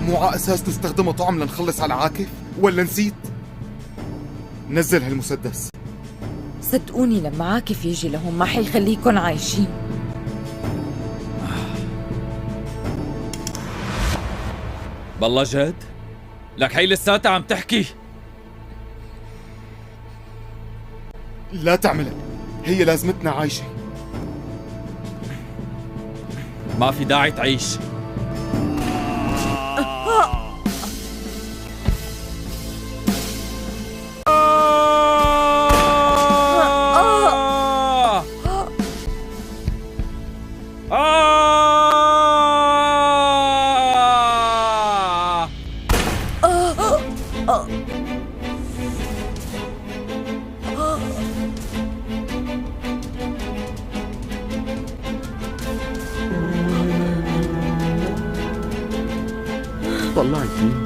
مو على أساس نستخدمه طعم لنخلص على عاكف؟ ولا نسيت؟ نزل هالمسدس. صدقوني لما عاكف يجي لهون ما حيخليكن عايشين. بالله جد؟ لك هي لساتها عم تحكي؟ لا تعملها، هي لازمتنا عايشة. ما في داعي تعيش. طلعت فيه.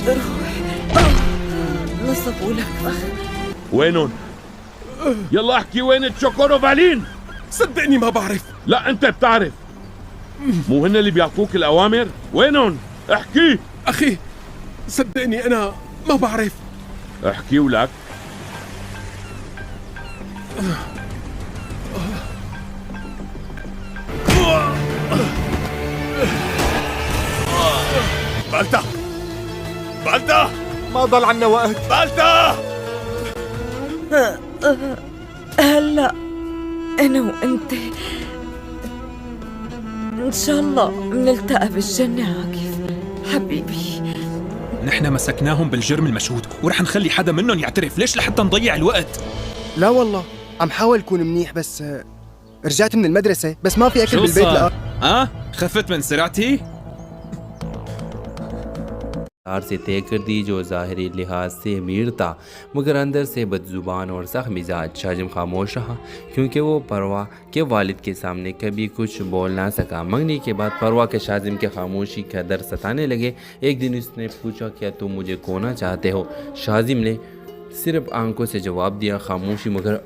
روح. نصبوا لك. وينهم؟ يلا احكي وين تشوكورو بالين؟ صدقني ما بعرف. لا انت بتعرف، مو هن اللي بيعطوك الاوامر؟ وينهم؟ احكي. أخي صدقني أنا ما بعرف. احكي ولك. بالتا بالتا، ما ضل عنا وقت. بالتا هلا أنا وأنت إن شاء الله منلتقى بالجنة عاكف حبيبي. نحن مسكناهم بالجرم المشهود ورح نخلي حدا منهم يعترف. ليش لحتى نضيع الوقت؟ لا والله عم حاول كون منيح، بس رجعت من المدرسة بس ما في أكل بالبيت. لا خفت من سرعتي؟ से तय कर दी जो ज़ाहिरी लिहाज से अमीर था मगर अंदर से बदजुबान और सख्त मिजाज। शाजिम खामोश रहा क्योंकि वो परवा के वालिद के सामने कभी कुछ बोल ना सका। मंगनी के बाद परवा के शाजिम के खामोशी का दर्द सताने लगे। एक दिन उसने पूछा क्या तुम मुझे खोना चाहते हो? शाजिम ने सिर्फ आंखों से जवाब दिया खामोशी मगर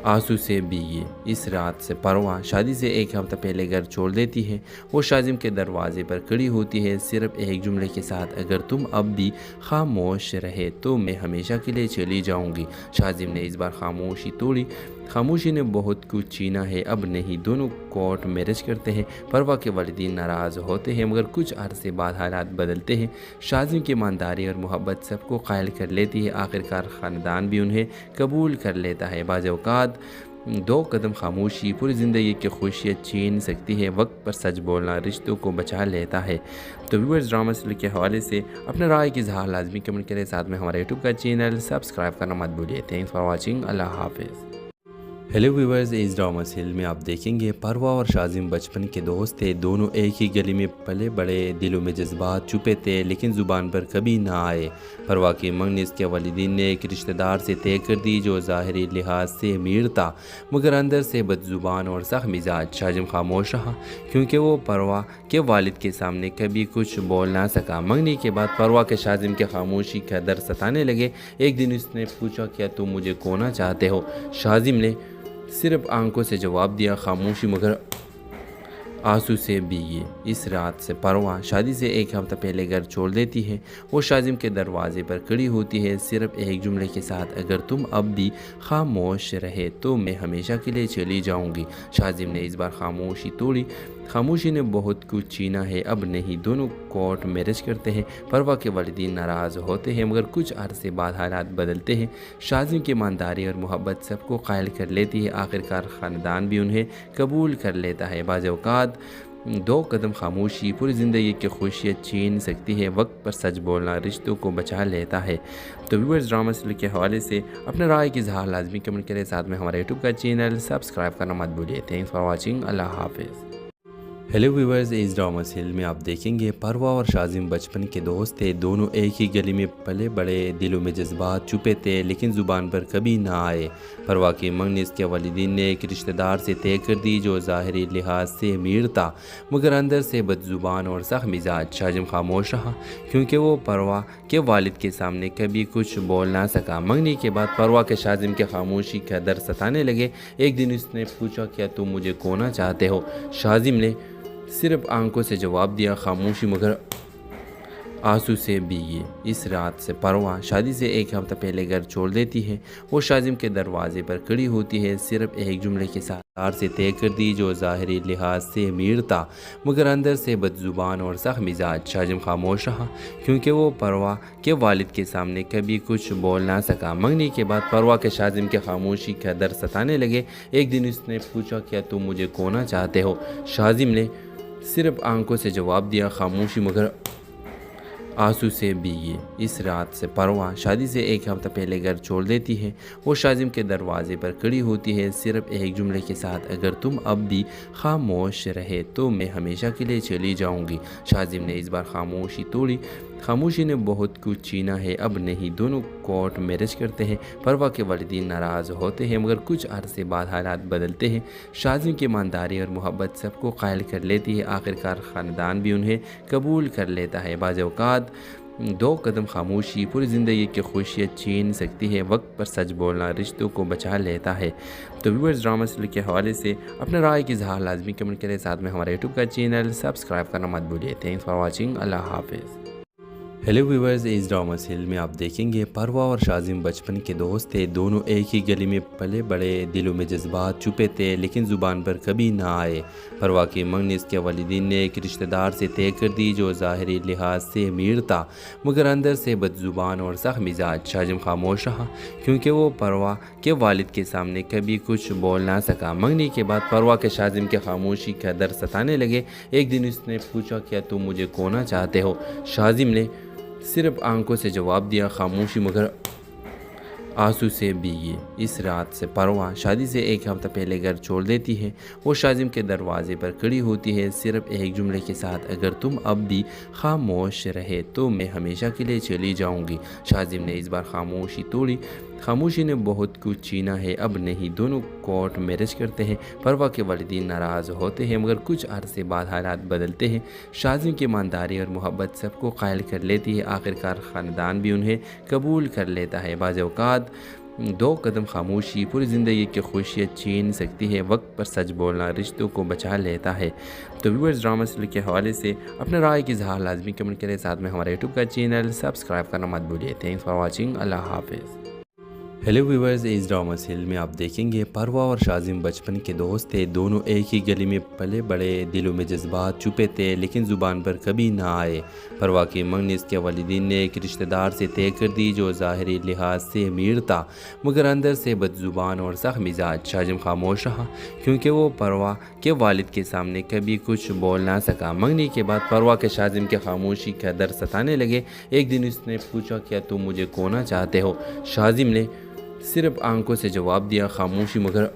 आंसू से भीगी। इस रात से परवा शादी से एक हफ्ता पहले घर छोड़ देती है। वो शाजिम के दरवाजे पर खड़ी होती है सिर्फ एक जुमले के साथ, अगर तुम अब भी खामोश रहे तो मैं हमेशा के लिए चली जाऊंगी। शाजिम ने इस बार खामोशी तोड़ी। खामोशी ने बहुत कुछ छीना है, अब नहीं। दोनों कोर्ट मैरिज करते हैं। परवा के वालिदीन नाराज़ होते हैं मगर कुछ अरसे बाद हालात बदलते हैं। शाजिम की ईमानदारी और मोहब्बत सबको कायल कर लेती है। आखिरकार ख़ानदान भी उन्हें कबूल कर लेता है। बाज़ औक़ात दो कदम खामोशी पूरी ज़िंदगी की खुशियाँ छीन सकती है। वक्त पर सच बोलना रिश्तों को बचा लेता है। तो व्यूअर्स, ड्रामा सीरियल के हवाले से अपने राय की इज़हार लाजमी कमेंट करें। साथ में हमारे यूट्यूब का चैनल सब्सक्राइब करना मत भूलिए। Thanks for watching. अल्लाह हाफिज़। हेलो व्यूअर्स, इस ड्रामा सीरियल में आप देखेंगे परवा और शाजिम बचपन के दोस्त थे। दोनों एक ही गली में पले बड़े, दिलों में जज्बात छुपे थे लेकिन ज़ुबान पर कभी ना आए। परवा की मंगनी इसके वालिदीन ने एक रिश्तेदार से तय कर दी जो ज़ाहिरी लिहाज से अमीर था मगर अंदर से बदजुबान और सख्त मिजाज। शाजिम खामोश रहा क्योंकि वो परवा के वालिद के सामने कभी कुछ बोल ना सका। मंगनी के बाद परवा के शाजिम के खामोशी का दर्द सताने लगे। एक दिन उसने पूछा क्या तुम मुझे खोना चाहते हो? शाजिम ने सिर्फ आंखों से जवाब दिया खामोशी मगर आंसू से भीगी। इस रात से परवा शादी से एक हफ्ता पहले घर छोड़ देती है। वो शाजिम के दरवाजे पर खड़ी होती है सिर्फ एक जुमले के साथ, अगर तुम अब भी खामोश रहे तो मैं हमेशा के लिए चली जाऊंगी। शाजिम ने इस बार खामोशी तोड़ी। खामोशी ने बहुत कुछ छीना है, अब नहीं। दोनों कोर्ट मैरिज करते हैं। परवा के वालिदीन नाराज़ होते हैं मगर कुछ अरसे बाद हालात बदलते हैं। शाजिम की ईमानदारी और मोहब्बत सबको कायल कर लेती है। आखिरकार ख़ानदान भी उन्हें कबूल कर लेता है। बाज़ औक़ात दो कदम खामोशी पूरी ज़िंदगी की खुशियाँ छीन सकती है। वक्त पर सच बोलना रिश्तों को बचा लेता है। तो व्यूअर्स, ड्रामा सीरियल के हवाले से अपने राय की इज़हार लाजमी कमेंट करें। साथ में हमारे यूट्यूब का चैनल सब्सक्राइब करना मत भूलिए। Thanks for watching. अल्लाह हाफिज़। हेलो व्यूवर्स, इस ड्रामा सीरियल में आप देखेंगे परवा और शाजिम बचपन के दोस्त थे। दोनों एक ही गली में पले बड़े, दिलों में जज्बात छुपे थे लेकिन ज़ुबान पर कभी ना आए। परवा की मंगनी इसके वालिदीन ने एक रिश्तेदार से तय कर दी जो ज़ाहिरी लिहाज से अमीर था मगर अंदर से बदज़ुबान और सख्त मिजाज। शाजिम खामोश रहा क्योंकि वो परवा के वालिद के सामने कभी कुछ बोल ना सका। मंगनी के बाद परवा के शाजिम के खामोशी का दर्द सताने लगे। एक दिन उसने पूछा, क्या तुम मुझे खोना चाहते हो? शाजिम ने सिर्फ आंखों से जवाब दिया, खामोशी मगर आंसू से भीगी। इस रात से परवा शादी से एक हफ्ता पहले घर छोड़ देती है। वो शाजिम के दरवाजे पर खड़ी होती है, सिर्फ एक जुमले के साथ से तय कर दी जो ज़ाहिरी लिहाज से अमीर था मगर अंदर से बदज़ुबान और सख्त मिजाज। शाजिम खामोश रहा क्योंकि वो परवा के वालिद के सामने कभी कुछ बोल ना सका। मंगनी के बाद परवा के शाजिम के खामोशी का दर्द सताने लगे। एक दिन उसने पूछा, क्या तुम मुझे खोना चाहते हो? शाजिम ने सिर्फ आंखों से जवाब दिया, खामोशी मगर आंसू से भीगी। इस रात से परवा शादी से एक हफ्ता पहले घर छोड़ देती है। वो शाजिम के दरवाजे पर खड़ी होती है, सिर्फ एक जुमले के साथ, अगर तुम अब भी खामोश रहे तो मैं हमेशा के लिए चली जाऊंगी। शाजिम ने इस बार खामोशी तोड़ी। खामोशी ने बहुत कुछ छीना है, अब नहीं। दोनों कोर्ट मैरिज करते हैं। परवा के वालिदीन नाराज़ होते हैं मगर कुछ अरसे बाद हालात बदलते हैं। शाजिम की ईमानदारी और मोहब्बत सबको कायल कर लेती है। आखिरकार ख़ानदान भी उन्हें कबूल कर लेता है। बाज़ औक़ात दो कदम खामोशी पूरी ज़िंदगी की खुशियाँ छीन सकती है। वक्त पर सच बोलना रिश्तों को बचा लेता है। तो व्यूअर्स, ड्रामा सीरियल के हवाले से अपने राय की इज़हार लाजमी कमेंट करें। साथ में हमारे यूट्यूब का चैनल सब्सक्राइब करना मत भूलिए। Thanks for watching. अल्लाह हाफिज़। हेलो व्यूवर्स, इस ड्रामा सीरियल में आप देखेंगे परवा और शाजिम बचपन के दोस्त थे। दोनों एक ही गली में पले बड़े, दिलों में जज्बात छुपे थे लेकिन ज़ुबान पर कभी ना आए। परवा की मंगनी इसके वालिदीन ने एक रिश्तेदार से तय कर दी जो ज़ाहिरी लिहाज से अमीर था मगर अंदर से बदज़ुबान और सख्त मिजाज। शाजिम खामोश रहा क्योंकि वो परवा के वालिद के सामने कभी कुछ बोल ना सका। मंगनी के बाद परवा के शाजिम के खामोशी का दर्द सताने लगे। एक दिन उसने पूछा, क्या तुम मुझे खोना चाहते हो? शाजिम ने सिर्फ आंखों से जवाब दिया, खामोशी मगर आंसू से भीगी। इस रात से परवा शादी से एक हफ्ता पहले घर छोड़ देती है। वो शाजिम के दरवाजे पर खड़ी होती है, सिर्फ एक जुमले के साथ, अगर तुम अब भी खामोश रहे तो मैं हमेशा के लिए चली जाऊंगी। शाजिम ने इस बार खामोशी तोड़ी। खामोशी ने बहुत कुछ छीना है, अब नहीं। दोनों कोर्ट मैरिज करते हैं। परवा के वालिदीन नाराज़ होते हैं मगर कुछ अरसे बाद हालात बदलते हैं। शाजिम की ईमानदारी और मोहब्बत सबको कायल कर लेती है। आखिरकार ख़ानदान भी उन्हें कबूल कर लेता है। बाज़ औक़ात दो कदम खामोशी पूरी ज़िंदगी की खुशियाँ छीन सकती है। वक्त पर सच बोलना रिश्तों को बचा लेता है। तो व्यूअर्स, ड्रामा सीरियल के हवाले से अपने राय की इज़हार लाजमी कमेंट करें। साथ में हमारे यूट्यूब का चैनल सब्सक्राइब करना मत भूलिए। Thanks for watching. अल्लाह हाफिज़। हेलो व्यूवर्स, इस ड्रामा सीरियल में आप देखेंगे परवा और शाजिम बचपन के दोस्त थे। दोनों एक ही गली में पले बड़े, दिलों में जज्बात छुपे थे लेकिन ज़ुबान पर कभी ना आए। परवा की मंगनी इसके वालिदीन ने एक रिश्तेदार से तय कर दी जो ज़ाहिरी लिहाज से अमीर था मगर अंदर से बदज़ुबान और सख्त मिजाज। शाजिम खामोश रहा क्योंकि वो परवा के वालिद के सामने कभी कुछ बोल ना सका। मंगनी के बाद परवा के शाजिम के खामोशी का दर्द सताने लगे। एक दिन उसने पूछा, क्या तुम मुझे खोना चाहते हो? शाजिम ने सिर्फ आंखों से जवाब दिया, खामोशी मगर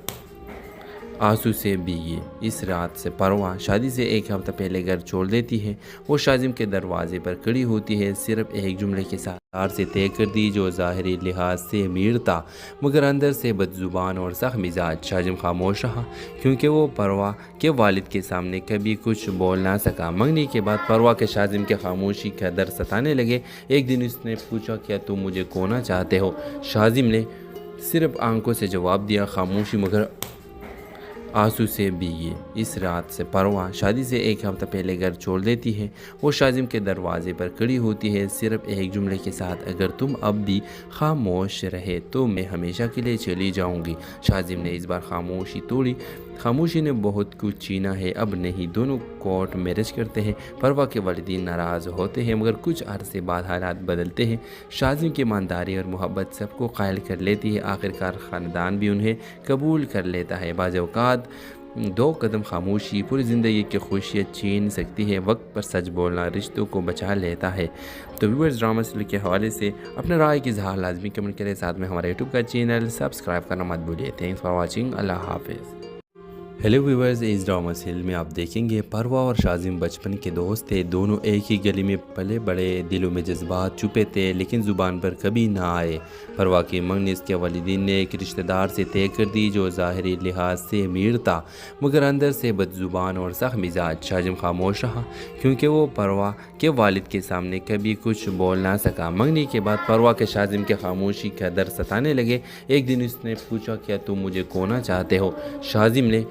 आंसू से भीगी। इस रात से परवा शादी से एक हफ्ता पहले घर छोड़ देती है। वो शाजिम के दरवाजे पर खड़ी होती है, सिर्फ एक जुमले के साथ से तय कर दी जो ज़ाहिरी लिहाज से अमीर था मगर अंदर से बदज़ुबान और सख्त मिजाज। शाजिम खामोश रहा क्योंकि वो परवा के वालिद के सामने कभी कुछ बोल ना सका। मंगनी के बाद परवा के शाजिम के खामोशी का दर्द सताने लगे। एक दिन उसने पूछा, क्या तुम मुझे खोना चाहते हो? शाजिम ने सिर्फ आंखों से जवाब दिया, खामोशी मगर आंसू से भीगी। इस रात से परवा शादी से एक हफ्ता पहले घर छोड़ देती है। वो शाजिम के दरवाजे पर खड़ी होती है, सिर्फ एक जुमले के साथ, अगर तुम अब भी खामोश रहे तो मैं हमेशा के लिए चली जाऊंगी। शाजिम ने इस बार खामोशी तोड़ी। खामोशी ने बहुत कुछ छीना है, अब नहीं। दोनों कोर्ट मैरिज करते हैं। परवा के वालिदीन नाराज़ होते हैं मगर कुछ अरसे बाद हालात बदलते हैं। शाजिम की ईमानदारी और मोहब्बत सबको कायल कर लेती है। आखिरकार ख़ानदान भी उन्हें कबूल कर लेता है। बाज़ औक़ात दो कदम खामोशी पूरी ज़िंदगी की खुशियाँ छीन सकती है। वक्त पर सच बोलना रिश्तों को बचा लेता है। तो व्यूअर्स, ड्रामा सीरियल के हवाले से अपने राय की इज़हार लाजमी कमेंट करें। साथ में हमारे यूट्यूब का चैनल सब्सक्राइब करना मत भूलिए। Thanks for watching. अल्लाह हाफिज़। हेलो व्यूवर्स, इस ड्रामा सीरियल में आप देखेंगे परवा और शाजिम बचपन के दोस्त थे। दोनों एक ही गली में पले बड़े, दिलों में जज्बात छुपे थे लेकिन ज़ुबान पर कभी ना आए। परवा की मंगनी इसके वालिदीन ने एक रिश्तेदार से तय कर दी जो ज़ाहिरी लिहाज से अमीर था मगर अंदर से बदज़ुबान और सख्त मिजाज। शाजिम खामोश रहा क्योंकि वो परवा के वालिद के सामने कभी कुछ बोल ना सका। मंगनी के बाद परवा के शाजिम के खामोशी का दर्द सताने लगे। एक दिन उसने पूछा, क्या तुम मुझे खोना चाहते हो? शाजिम ने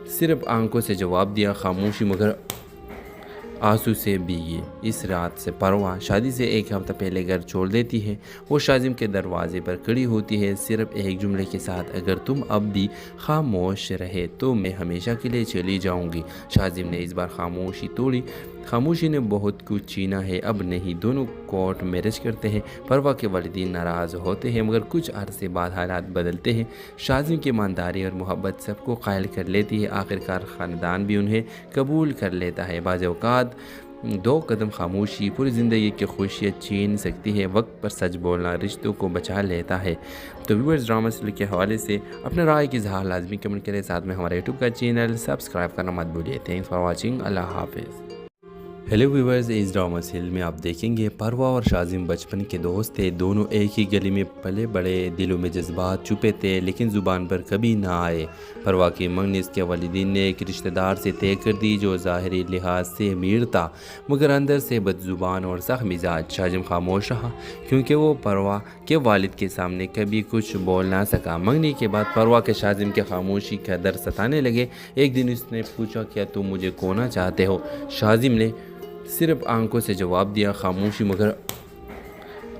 सिर्फ आंखों से जवाब दिया, खामोशी मगर आंसू से भीगी। इस रात से परवा शादी से एक हफ्ता पहले घर छोड़ देती है। वो शाजिम के दरवाजे पर खड़ी होती है सिर्फ एक जुमले के साथ, अगर तुम अब भी खामोश रहे तो मैं हमेशा के लिए चली जाऊंगी। शाजिम ने इस बार खामोशी तोड़ी। खामोशी ने बहुत कुछ छीना है, अब नहीं। दोनों कोर्ट मैरिज करते हैं। परवा के वालिदीन नाराज़ होते हैं मगर कुछ अरसे बाद हालात बदलते हैं। शाजिम की ईमानदारी और मोहब्बत सबको कायल कर लेती है। आखिरकार ख़ानदान भी उन्हें कबूल कर लेता है। बाज़ औक़ात दो कदम खामोशी पूरी ज़िंदगी की खुशियाँ छीन सकती है। वक्त पर सच बोलना रिश्तों को बचा लेता है। तो व्यूअर्स, ड्रामा सीरियल के हवाले से अपने राय की इज़हार लाजमी कमेंट करें। साथ में हमारे यूट्यूब का चैनल सब्सक्राइब करना मत भूलिए। Thanks for watching. अल्लाह हाफिज़। हेलो व्यूवर्स, इस ड्रामा सीरियल में आप देखेंगे परवा और शाजिम बचपन के दोस्त थे। दोनों एक ही गली में पले बड़े, दिलों में जज्बात छुपे थे लेकिन ज़ुबान पर कभी ना आए। परवा की मंगनी इसके वालिदीन ने एक रिश्तेदार से तय कर दी जो ज़ाहिरी लिहाज से अमीर था मगर अंदर से बदज़ुबान और सख्त मिजाज। शाजिम खामोश रहा क्योंकि वो परवा के वालिद के सामने कभी कुछ बोल ना सका। मंगनी के बाद परवा के शाजिम के खामोशी का दर्द सताने लगे। एक दिन उसने पूछा, क्या तुम मुझे खोना चाहते हो? शाजिम ने सिर्फ आंखों से जवाब दिया, खामोशी मगर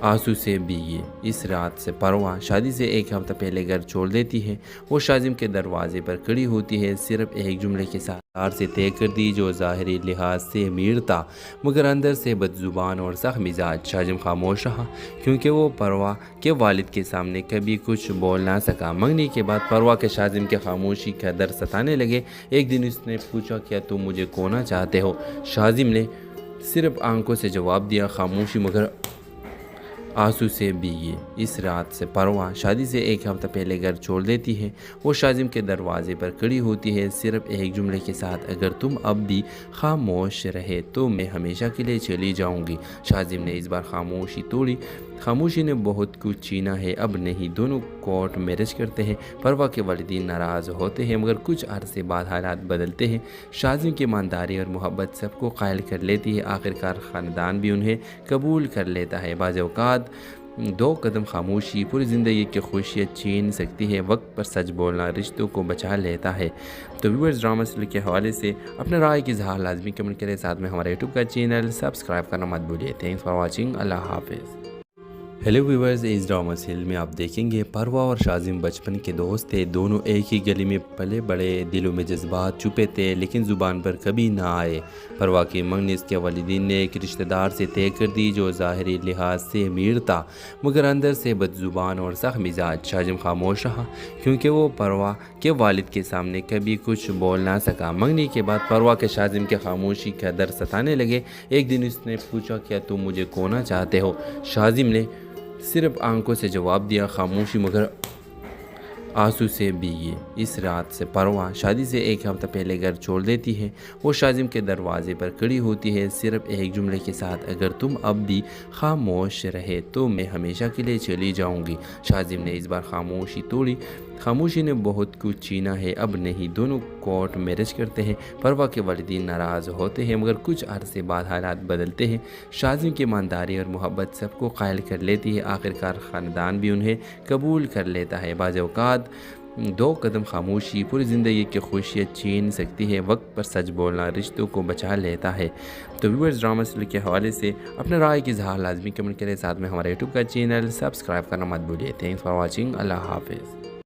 आंसू से भीगी। इस रात से परवा शादी से एक हफ्ता पहले घर छोड़ देती है। वो शाजिम के दरवाजे पर खड़ी होती है सिर्फ एक जुमले के साथ, से तय कर दी जो ज़ाहिरी लिहाज से अमीर था मगर अंदर से बदज़ुबान और सख्त मिजाज। शाजिम खामोश रहा क्योंकि वो परवा के वालिद के सामने कभी कुछ बोल ना सका। मंगनी के बाद परवा के शाजिम के खामोशी का दर्द सताने लगे। एक दिन उसने पूछा, क्या तुम मुझे खोना चाहते हो? शाजिम ने सिर्फ आंखों से जवाब दिया, खामोशी मगर आंसू से भीगी। इस रात से परवा शादी से एक हफ्ता पहले घर छोड़ देती है। वो शाजिम के दरवाजे पर खड़ी होती है सिर्फ एक जुमले के साथ, अगर तुम अब भी खामोश रहे तो मैं हमेशा के लिए चली जाऊंगी। शाजिम ने इस बार खामोशी तोड़ी। खामोशी ने बहुत कुछ छीना है, अब नहीं। दोनों कोर्ट मैरिज करते हैं। परवा के वालिदीन नाराज़ होते हैं मगर कुछ अरसे बाद हालात बदलते हैं। शाजिम की ईमानदारी और मोहब्बत सबको कायल कर लेती है। आखिरकार ख़ानदान भी उन्हें कबूल कर लेता है। बाज़ औक़ात दो कदम खामोशी पूरी ज़िंदगी की खुशियाँ छीन सकती है। वक्त पर सच बोलना रिश्तों को बचा लेता है। तो व्यूअर्स, ड्रामा सीरियल के हवाले से अपने राय की इज़हार लाजमी कमेंट करें। साथ में हमारे यूट्यूब का चैनल सब्सक्राइब करना मत भूलिए। Thanks for watching. अल्लाह हाफिज़। हेलो व्यूवर्स, इस ड्रामा सीरियल में आप देखेंगे परवा और शाजिम बचपन के दोस्त थे। दोनों एक ही गली में पले बड़े, दिलों में जज्बात छुपे थे लेकिन ज़ुबान पर कभी ना आए। परवा की मंगनी इसके वालिदीन ने एक रिश्तेदार से तय कर दी जो ज़ाहिरी लिहाज से अमीर था मगर अंदर से बदज़ुबान और सख्त मिजाज। शाजिम खामोश रहा क्योंकि वो परवा के वालिद के सामने कभी कुछ बोल ना सका। मंगनी के बाद परवा के शाजिम के खामोशी का दर्द सताने लगे। एक दिन उसने पूछा, क्या तुम मुझे खोना चाहते हो? शाजिम ने सिर्फ आंखों से जवाब दिया, खामोशी मगर आंसू से भीगी। इस रात से परवा शादी से एक हफ्ता पहले घर छोड़ देती है। वो शाजिम के दरवाजे पर खड़ी होती है सिर्फ एक जुमले के साथ, अगर तुम अब भी खामोश रहे तो मैं हमेशा के लिए चली जाऊंगी। शाजिम ने इस बार खामोशी तोड़ी। खामोशी ने बहुत कुछ छीना है, अब नहीं। दोनों कोर्ट मैरिज करते हैं। परवा के वालिदीन नाराज़ होते हैं मगर कुछ अरसे बाद हालात बदलते हैं। शाजिम की ईमानदारी और मोहब्बत सबको कायल कर लेती है। आखिरकार ख़ानदान भी उन्हें कबूल कर लेता है। बाज़ औक़ात दो कदम खामोशी पूरी ज़िंदगी की खुशियाँ छीन सकती है। वक्त पर सच बोलना रिश्तों को बचा लेता है। तो व्यूअर्स, ड्रामा सीरियल के हवाले से अपने राय की इज़हार लाजमी कमेंट करें। साथ में हमारे यूट्यूब का चैनल सब्सक्राइब करना मत भूलिए। Thanks for watching. अल्लाह हाफिज़।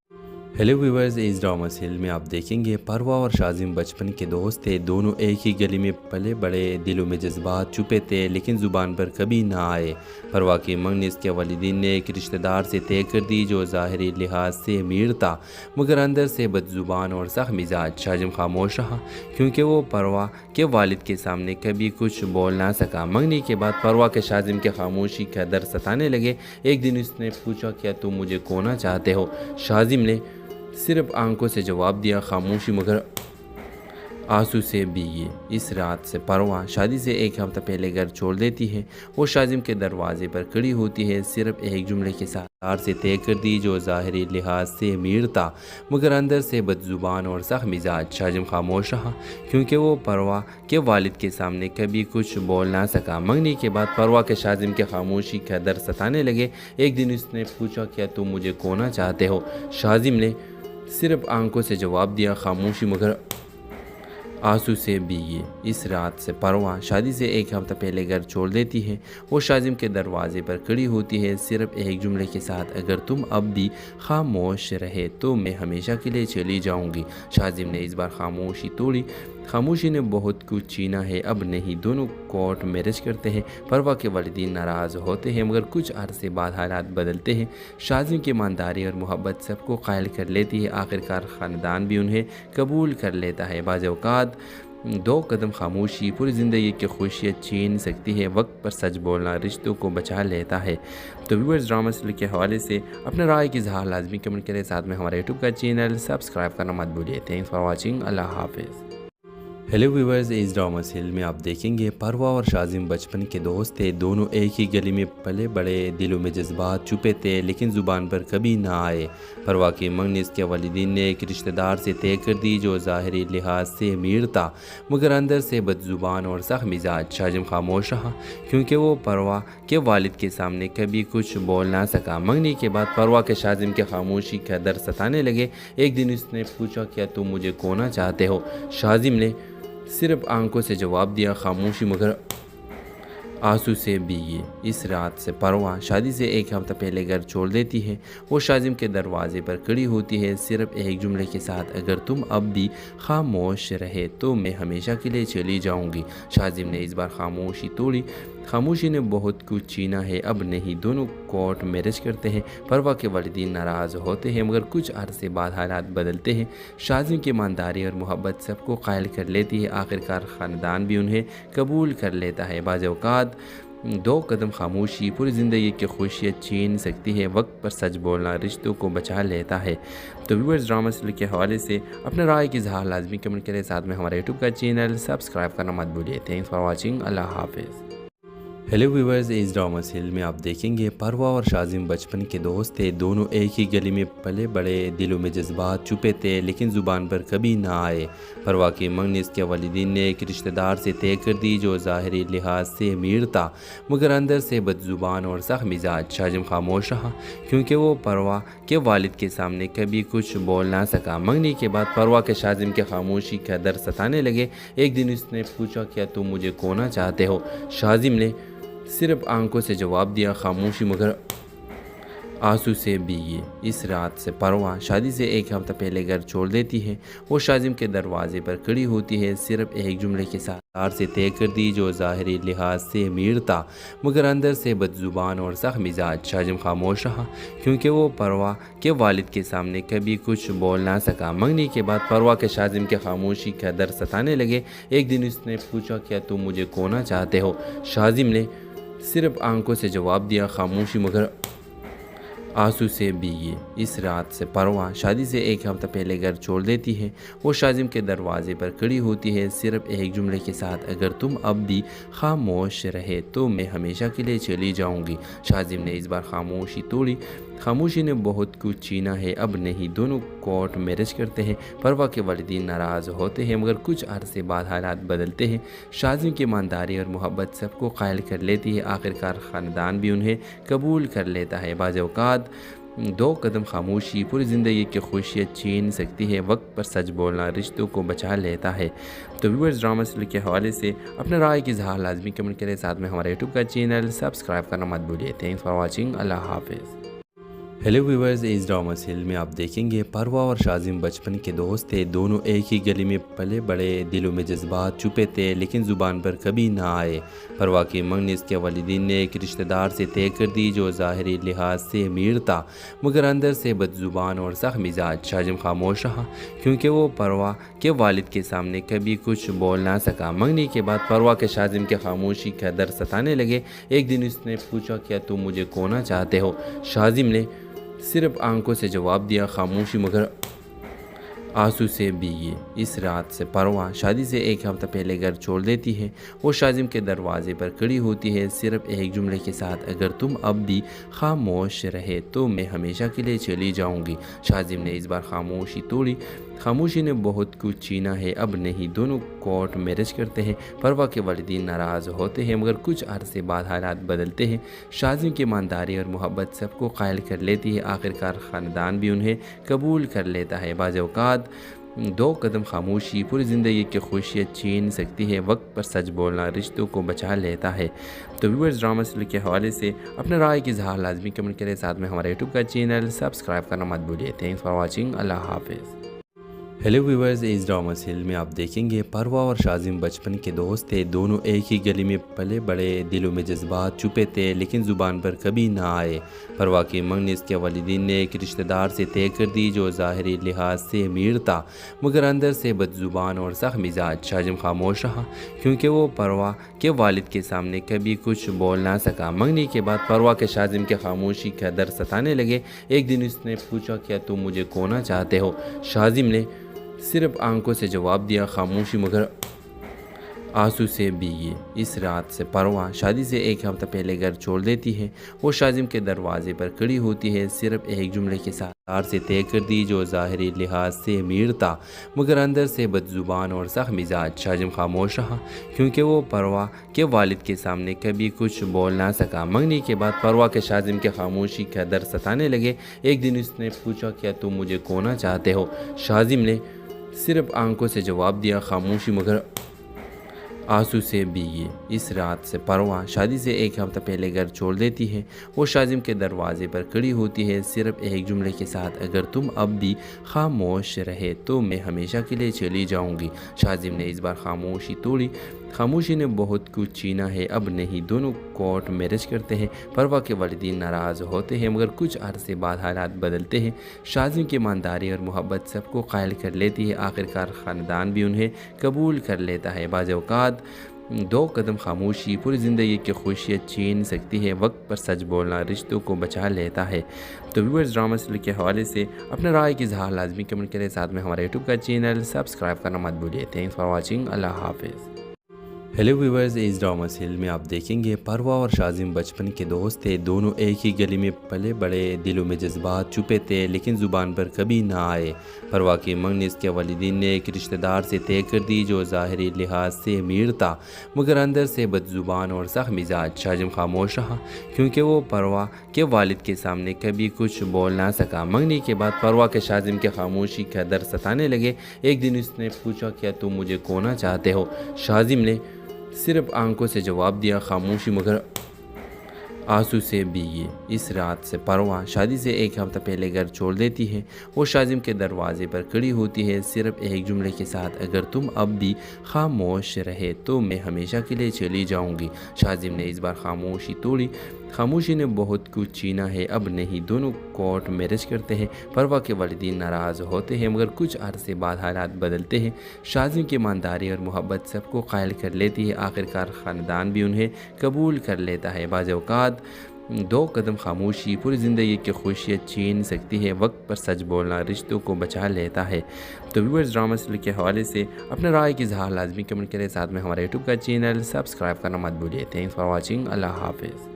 हेलो व्यूवर्स, इस ड्रामा सीरियल में आप देखेंगे परवा और शाजिम बचपन के दोस्त थे। दोनों एक ही गली में पले बड़े, दिलों में जज्बात छुपे थे लेकिन ज़ुबान पर कभी ना आए। परवा की मंगनी इसके वालिदीन ने एक रिश्तेदार से तय कर दी जो ज़ाहिरी लिहाज से अमीर था मगर अंदर से बदज़ुबान और सख्त मिजाज। शाजिम खामोश रहा क्योंकि वो परवा के वालिद के सामने कभी कुछ बोल ना सका। मंगनी के बाद परवा के शाजिम के खामोशी का दर्द सताने लगे। एक दिन उसने पूछा, क्या तुम मुझे खोना चाहते हो? शाजिम ने सिर्फ आंखों से जवाब दिया, खामोशी मगर आंसू से भीगे। इस रात से परवा शादी से एक हफ्ता पहले घर छोड़ देती है। वो शाजिम के दरवाजे पर खड़ी होती है, सिर्फ एक जुमले के साथ तार से तय कर दी जो ज़ाहिरी लिहाज से अमीर था मगर अंदर से बदजुबान और सख्त मिजाज। शाजिम खामोश रहा क्योंकि वो परवा के वालिद के सामने कभी कुछ बोल ना सका। मंगनी के बाद परवा के शाजिम के खामोशी का दर्द सताने लगे। एक दिन उसने पूछा, क्या तुम मुझे खोना चाहते हो? शाजिम ने सिर्फ आंखों से जवाब दिया, खामोशी मगर आंसू से भीगे। इस रात से परवा शादी से एक हफ्ता पहले घर छोड़ देती है। वो शाजिम के दरवाजे पर खड़ी होती है, सिर्फ एक जुमले के साथ, अगर तुम अब भी खामोश रहे तो मैं हमेशा के लिए चली जाऊंगी। शाजिम ने इस बार खामोशी तोड़ी। खामोशी ने बहुत कुछ छीना है, अब नहीं। दोनों कोर्ट मैरिज करते हैं। परवा के वालिदीन नाराज़ होते हैं मगर कुछ अरसे बाद हालात बदलते हैं। शाजिम की ईमानदारी और मोहब्बत सबको कायल कर लेती है। आखिरकार ख़ानदान भी उन्हें कबूल कर लेता है। बाज़ औक़ात दो कदम खामोशी पूरी ज़िंदगी की खुशियाँ छीन सकती है। वक्त पर सच बोलना रिश्तों को बचा लेता है। तो व्यूअर्स, ड्रामा सीरियल के हवाले से अपने राय की इज़हार लाजमी कमेंट करें। साथ में हमारे यूट्यूब का चैनल सब्सक्राइब करना मत भूलिए। Thanks for watching. अल्लाह हाफिज़। हेलो व्यूअर्स, इस ड्रामा सीरियल में आप देखेंगे परवा और शाजिम बचपन के दोस्त थे। दोनों एक ही गली में पले बड़े, दिलों में जज्बात छुपे थे लेकिन ज़ुबान पर कभी ना आए। परवा की मंगनी इसके वालिदीन ने एक रिश्तेदार से तय कर दी जो ज़ाहिरी लिहाज से अमीर था मगर अंदर से बदजुबान और सख्त मिजाज। शाजिम खामोश रहा क्योंकि वो परवा के वालिद के सामने कभी कुछ बोल ना सका। मंगनी के बाद परवा के शाजिम के खामोशी का दर्द सताने लगे। एक दिन उसने पूछा, क्या तुम मुझे खोना चाहते हो? शाजिम ने सिर्फ आंखों से जवाब दिया, खामोशी मगर आंसू से भीगे। इस रात से परवा शादी से एक हफ्ता पहले घर छोड़ देती है। वो शाजिम के दरवाजे पर खड़ी होती है, सिर्फ एक जुमले के साथ, अगर तुम अब भी खामोश रहे तो मैं हमेशा के लिए चली जाऊंगी। शाजिम ने इस बार खामोशी तोड़ी। खामोशी ने बहुत कुछ छीना है, अब नहीं। दोनों कोर्ट मैरिज करते हैं। परवा के वालिदीन नाराज़ होते हैं मगर कुछ अरसे बाद हालात बदलते हैं। शाजिम की ईमानदारी और मोहब्बत सबको कायल कर लेती है। आखिरकार ख़ानदान भी उन्हें कबूल कर लेता है। बाज़ औक़ात दो कदम खामोशी पूरी ज़िंदगी की खुशियाँ छीन सकती है। वक्त पर सच बोलना रिश्तों को बचा लेता है। तो व्यूअर्स, ड्रामा सीरियल के हवाले से अपने राय की इज़हार लाजमी कमेंट करें। साथ में हमारे यूट्यूब का चैनल सब्सक्राइब करना मत भूलिए। Thanks for watching. अल्लाह हाफिज़। हेलो व्यूअर्स, इस ड्रामा सीरियल में आप देखेंगे परवा और शाजिम बचपन के दोस्त थे। दोनों एक ही गली में पले बड़े, दिलों में जज्बात छुपे थे लेकिन ज़ुबान पर कभी ना आए। परवा की मंगनी इसके वालिदीन ने एक रिश्तेदार से तय कर दी जो ज़ाहिरी लिहाज से अमीर था मगर अंदर से बदजुबान और सख्त मिजाज। शाजिम खामोश रहा क्योंकि वो परवा के वालिद के सामने कभी कुछ बोल ना सका। मंगनी के बाद परवा के शाजिम के खामोशी का दर्द सताने लगे। एक दिन उसने पूछा, क्या तुम मुझे खोना चाहते हो? शाजिम ने सिर्फ आंखों से जवाब दिया, खामोशी मगर आंसू से भीगे। इस रात से परवा शादी से एक हफ्ता पहले घर छोड़ देती है। वो शाजिम के दरवाजे पर खड़ी होती है, सिर्फ एक जुमले के साथ, तार से तय कर दी जो ज़ाहिरी लिहाज से अमीर था मगर अंदर से बदजुबान और सख्त मिजाज। शाजिम खामोश रहा क्योंकि वो परवा के वालिद के सामने कभी कुछ बोल ना सका। मंगनी के बाद परवा के शाजिम के खामोशी का दर्द सताने लगे। एक दिन उसने पूछा, क्या तुम मुझे खोना चाहते हो? शाजिम ने सिर्फ आंखों से जवाब दिया, खामोशी मगर आंसू से भीगे। इस रात से परवा शादी से एक हफ्ता पहले घर छोड़ देती है। वो शाजिम के दरवाजे पर खड़ी होती है, सिर्फ एक जुमले के साथ, अगर तुम अब भी खामोश रहे तो मैं हमेशा के लिए चली जाऊंगी। शाजिम ने इस बार खामोशी तोड़ी। खामोशी ने बहुत कुछ छीना है, अब नहीं। दोनों कोर्ट मैरिज करते हैं। परवा के वालिदीन नाराज़ होते हैं मगर कुछ अरसे बाद हालात बदलते हैं। शाजिम की ईमानदारी और मोहब्बत सबको कायल कर लेती है। आखिरकार ख़ानदान भी उन्हें कबूल कर लेता है। बाज़ औक़ात दो कदम खामोशी पूरी ज़िंदगी की खुशियाँ छीन सकती है। वक्त पर सच बोलना रिश्तों को बचा लेता है। तो व्यूअर्स, ड्रामा सीरियल के हवाले से अपने राय की इज़हार लाजमी कमेंट करें। साथ में हमारे यूट्यूब का चैनल सब्सक्राइब करना मत भूलिए। Thanks for watching. अल्लाह हाफिज़। हेलो व्यूअर्स, इस ड्रामा सीरियल में आप देखेंगे परवा और शाजिम बचपन के दोस्त थे। दोनों एक ही गली में पले बड़े, दिलों में जज्बात छुपे थे लेकिन ज़ुबान पर कभी ना आए। परवा की मंगनी इसके वालिदीन ने एक रिश्तेदार से तय कर दी जो ज़ाहिरी लिहाज से अमीर था मगर अंदर से बदजुबान और सख्त मिजाज। शाजिम खामोश रहा क्योंकि वो परवा के वालिद के सामने कभी कुछ बोल ना सका। मंगनी के बाद परवा के शाजिम के खामोशी का दर्द सताने लगे। एक दिन उसने पूछा, क्या तुम मुझे खोना चाहते हो? शाजिम ने सिर्फ आंखों से जवाब दिया, खामोशी मगर आंसू से भीगी। इस रात से परवा शादी से एक हफ्ता पहले घर छोड़ देती है। वो शाजिम के दरवाजे पर खड़ी होती है सिर्फ एक जुमले के साथ, अगर तुम अब भी खामोश रहे तो मैं हमेशा के लिए चली जाऊंगी। शाजिम ने इस बार खामोशी तोड़ी। खामोशी ने बहुत कुछ छीना है, अब नहीं। दोनों कोर्ट मैरिज करते हैं। परवा के वालिदीन नाराज़ होते हैं मगर कुछ अरसे बाद हालात बदलते हैं। शाजिम की ईमानदारी और मोहब्बत सबको कायल कर लेती है। आखिरकार ख़ानदान भी उन्हें कबूल कर लेता है। बाज़ औक़ात दो कदम खामोशी पूरी ज़िंदगी की खुशियाँ छीन सकती है। वक्त पर सच बोलना रिश्तों को बचा लेता है। तो व्यूअर्स, ड्रामा सीरियल के हवाले से अपने राय की इज़हार लाजमी कमेंट करें। साथ में हमारे यूट्यूब का चैनल सब्सक्राइब करना मत भूलिए। Thanks for watching. अल्लाह हाफिज़। हेलो व्यूअर्स, इस ड्रामा सीरियल में आप देखेंगे परवा और शाजिम बचपन के दोस्त थे। दोनों एक ही गली में पले बड़े, दिलों में जज्बात छुपे थे लेकिन ज़ुबान पर कभी ना आए। परवा की मंगनी इसके वालिदीन ने एक रिश्तेदार से तय कर दी जो ज़ाहिरी लिहाज से अमीर था मगर अंदर से बदज़ुबान और सख्त मिजाज। शाजिम खामोश रहा क्योंकि वो परवा के वालिद के सामने कभी कुछ बोल ना सका। मंगनी के बाद परवा के शाजिम के खामोशी का दर्द सताने लगे। एक दिन उसने पूछा, क्या तुम मुझे खोना चाहते हो? शाजिम ने सिर्फ आंखों से जवाब दिया, खामोशी मगर आंसू से भीगी। इस रात से परवा शादी से एक हफ्ता पहले घर छोड़ देती है। वो शाजिम के दरवाजे पर खड़ी होती है सिर्फ एक जुमले के साथ, से तय कर दी जो ज़ाहिरी लिहाज से अमीर था मगर अंदर से बदज़ुबान और सख्त मिजाज। शाजिम खामोश रहा क्योंकि वो परवा के वालिद के सामने कभी कुछ बोल ना सका। मंगनी के बाद परवा के शाजिम के खामोशी का दर्द सताने लगे। एक दिन उसने पूछा, क्या तुम मुझे खोना चाहते हो? शाजिम ने सिर्फ आंखों से जवाब दिया, खामोशी मगर आंसू से भीगी। इस रात से परवा शादी से एक हफ्ता पहले घर छोड़ देती है। वो शाजिम के दरवाजे पर खड़ी होती है सिर्फ एक जुमले के साथ, अगर तुम अब भी खामोश रहे तो मैं हमेशा के लिए चली जाऊंगी। शाजिम ने इस बार खामोशी तोड़ी। खामोशी ने बहुत कुछ छीना है, अब नहीं। दोनों कोर्ट मैरिज करते हैं। परवा के वालिदीन नाराज़ होते हैं मगर कुछ अरसे बाद हालात बदलते हैं। शाजिम की ईमानदारी और मोहब्बत सबको कायल कर लेती है। आखिरकार ख़ानदान भी उन्हें कबूल कर लेता है। बाज़ औक़ात दो कदम खामोशी पूरी ज़िंदगी की खुशियाँ छीन सकती है। वक्त पर सच बोलना रिश्तों को बचा लेता है। तो व्यूअर्स, ड्रामा सीरियल के हवाले से अपने राय की इज़हार लाजमी कमेंट करें। साथ में हमारे यूट्यूब का चैनल सब्सक्राइब करना मत भूलिए। Thanks for watching. अल्लाह हाफिज़। हेलो व्यूअर्स, इस ड्रामा सीरियल में आप देखेंगे परवा और शाजिम बचपन के दोस्त थे। दोनों एक ही गली में पले बड़े, दिलों में जज्बात छुपे थे लेकिन ज़ुबान पर कभी ना आए। परवा की मंगनी इसके वालिदीन ने एक रिश्तेदार से तय कर दी जो ज़ाहिरी लिहाज से अमीर था मगर अंदर से बदज़ुबान और सख्त मिजाज। शाजिम खामोश रहा क्योंकि वो परवा के वालिद के सामने कभी कुछ बोल ना सका। मंगनी के बाद परवा के शाजिम के खामोशी का दर्द सताने लगे। एक दिन उसने पूछा, क्या तुम मुझे खोना चाहते हो? शाजिम ने सिर्फ आंखों से जवाब दिया, खामोशी मगर आंसू से भीगी। इस रात से परवा शादी से एक हफ्ता पहले घर छोड़ देती है। वो शाजिम के दरवाजे पर खड़ी होती है सिर्फ एक जुमले के साथ, अगर तुम अब भी खामोश रहे तो मैं हमेशा के लिए चली जाऊंगी। शाजिम ने इस बार खामोशी तोड़ी। खामोशी ने बहुत कुछ छीना है, अब नहीं। दोनों कोर्ट मैरिज करते हैं। परवा के वालिदीन नाराज़ होते हैं मगर कुछ अरसे बाद हालात बदलते हैं। शाजिम की ईमानदारी और मोहब्बत सबको कायल कर लेती है। आखिरकार ख़ानदान भी उन्हें कबूल कर लेता है। बाज़ औक़ात दो कदम खामोशी पूरी ज़िंदगी की खुशियाँ छीन सकती है। वक्त पर सच बोलना रिश्तों को बचा लेता है। तो व्यूअर्स, ड्रामा सीरियल के हवाले से अपने राय की इज़हार लाजमी कमेंट करें। साथ में हमारे यूट्यूब का चैनल सब्सक्राइब करना मत भूलिए। Thanks for watching. अल्लाह हाफिज़।